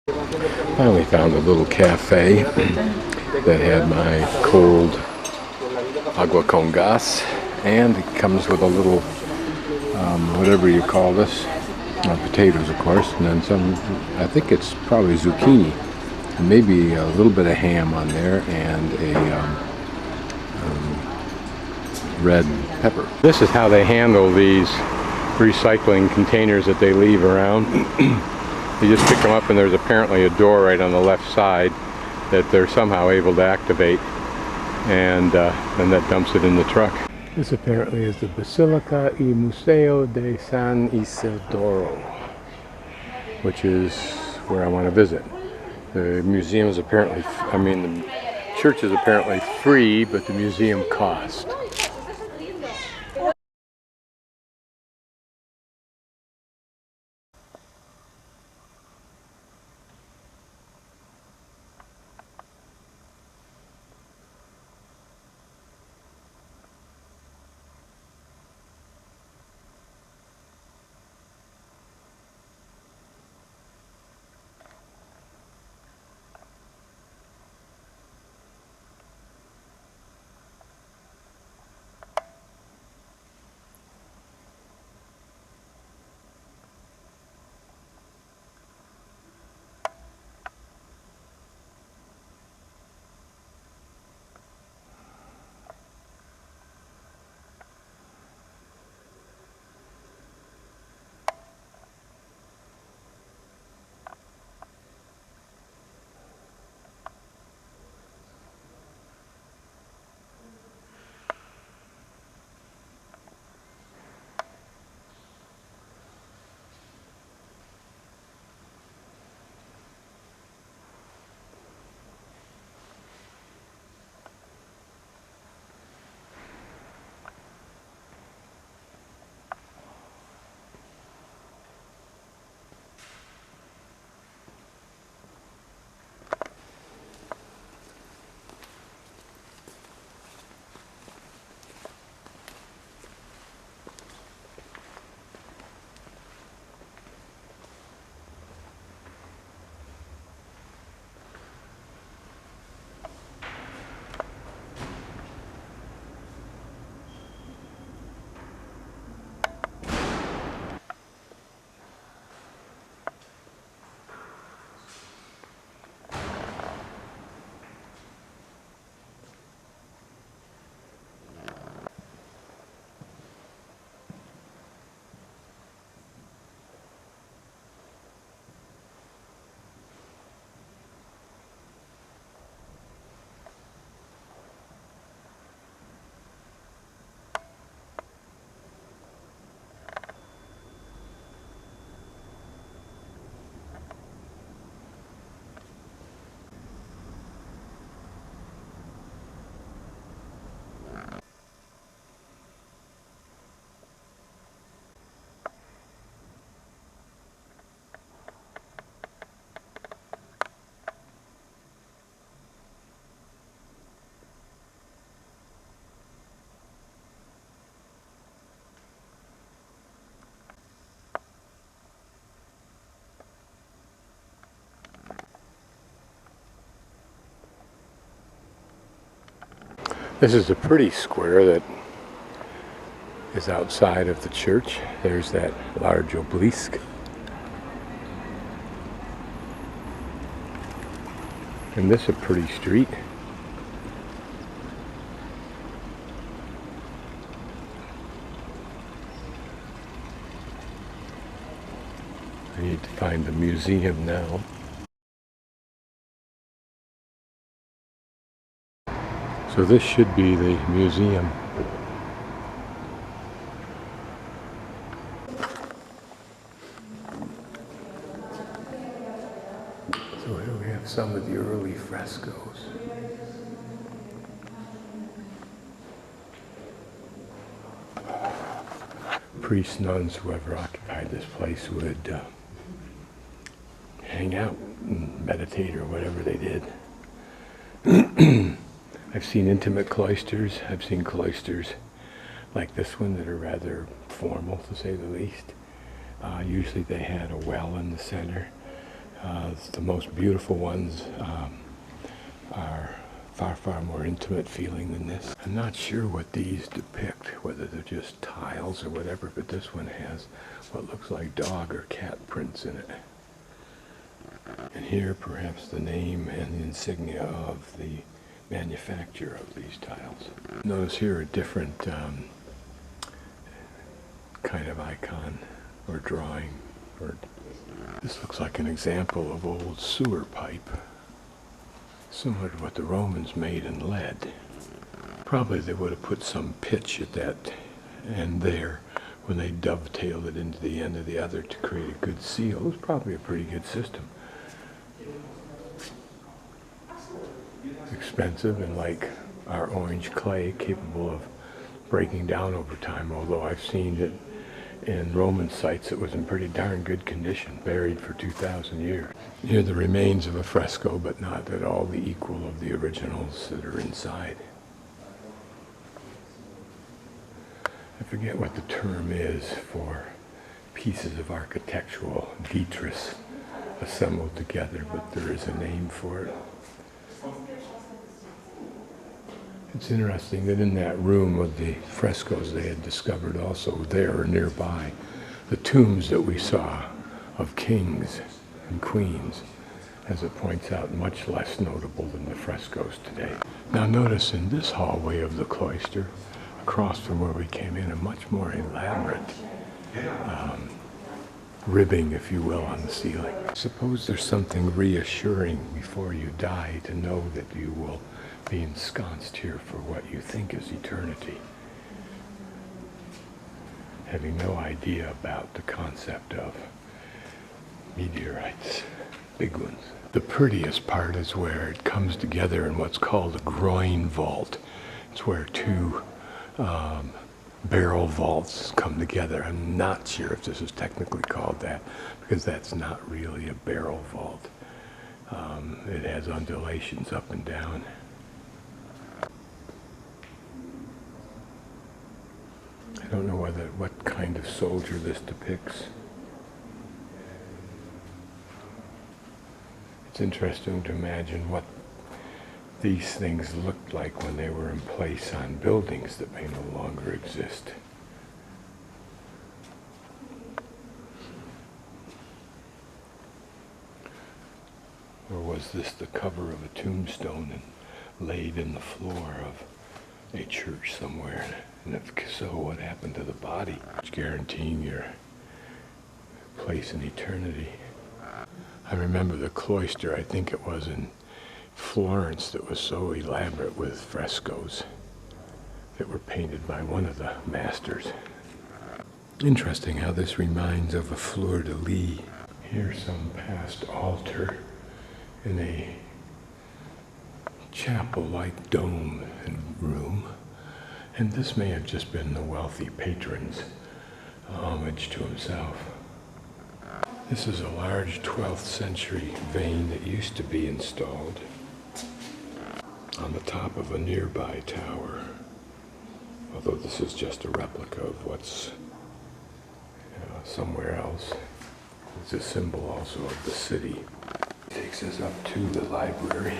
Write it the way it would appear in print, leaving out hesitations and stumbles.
Finally found a little cafe that had my cold agua con gas, and it comes with a little whatever you call this, potatoes of course, and then some, I think it's probably zucchini, and maybe a little bit of ham on there, and a red pepper. This is how they handle these recycling containers that they leave around. You just pick them up, and there's apparently a door right on the left side that they're somehow able to activate, and then that dumps it in the truck. This apparently is the Basilica y Museo de San Isidro, which is where I want to visit. The museum is apparently, the church is apparently free, but the museum cost. This is a pretty square that is outside of the church. There's that large obelisk. And this is a pretty street. I need to find the museum now. So this should be the museum. So here we have some of the early frescoes. Priests, nuns, whoever occupied this place would hang out and meditate or whatever they did. I've seen intimate cloisters. I've seen cloisters like this one that are rather formal, to say the least. Usually they had a well in the center, The most beautiful ones are far more intimate feeling than this. I'm not sure what these depict, whether they're just tiles or whatever, but this one has what looks like dog or cat prints in it. And here perhaps the name and the insignia of the manufacturer of these tiles. Notice here a different kind of icon or drawing. This looks like an example of old sewer pipe, similar to what the Romans made in lead. Probably they would have put some pitch at that end there when they dovetailed it into the end of the other to create a good seal. It was probably a pretty good system. Expensive and like our orange clay, capable of breaking down over time, although I've seen it in Roman sites that was in pretty darn good condition, buried for 2,000 years. Here are the remains of a fresco, but not at all the equal of the originals that are inside. I forget what the term is for pieces of architectural detritus assembled together, but there is a name for it. It's interesting that in that room with the frescoes they had discovered also there or nearby, the tombs that we saw of kings and queens, as it points out, much less notable than the frescoes today. Now notice in this hallway of the cloister, across from where we came in, a much more elaborate ribbing, if you will, on the ceiling. Suppose there's something reassuring before you die to know that you will be ensconced here for what you think is eternity, having no idea about the concept of meteorites, big ones. The prettiest part is where it comes together in what's called a groin vault. It's where two barrel vaults come together. I'm not sure if this is technically called that, because that's not really a barrel vault. It has undulations up and down. I don't know what kind of soldier this depicts. It's interesting to imagine what these things looked like when they were in place on buildings that may no longer exist. Or was this the cover of a tombstone and laid in the floor of a church somewhere? And if so, what happened to the body? It's guaranteeing your place in eternity. I remember the cloister, I think it was in Florence, that was so elaborate with frescoes that were painted by one of the masters. Interesting how this reminds of a fleur-de-lis. Here's some past altar in a chapel-like dome and room. And this may have just been the wealthy patron's homage to himself. This is a large 12th century vane that used to be installed on the top of a nearby tower, although this is just a replica of what's somewhere else. It's a symbol also of the city. It takes us up to the library.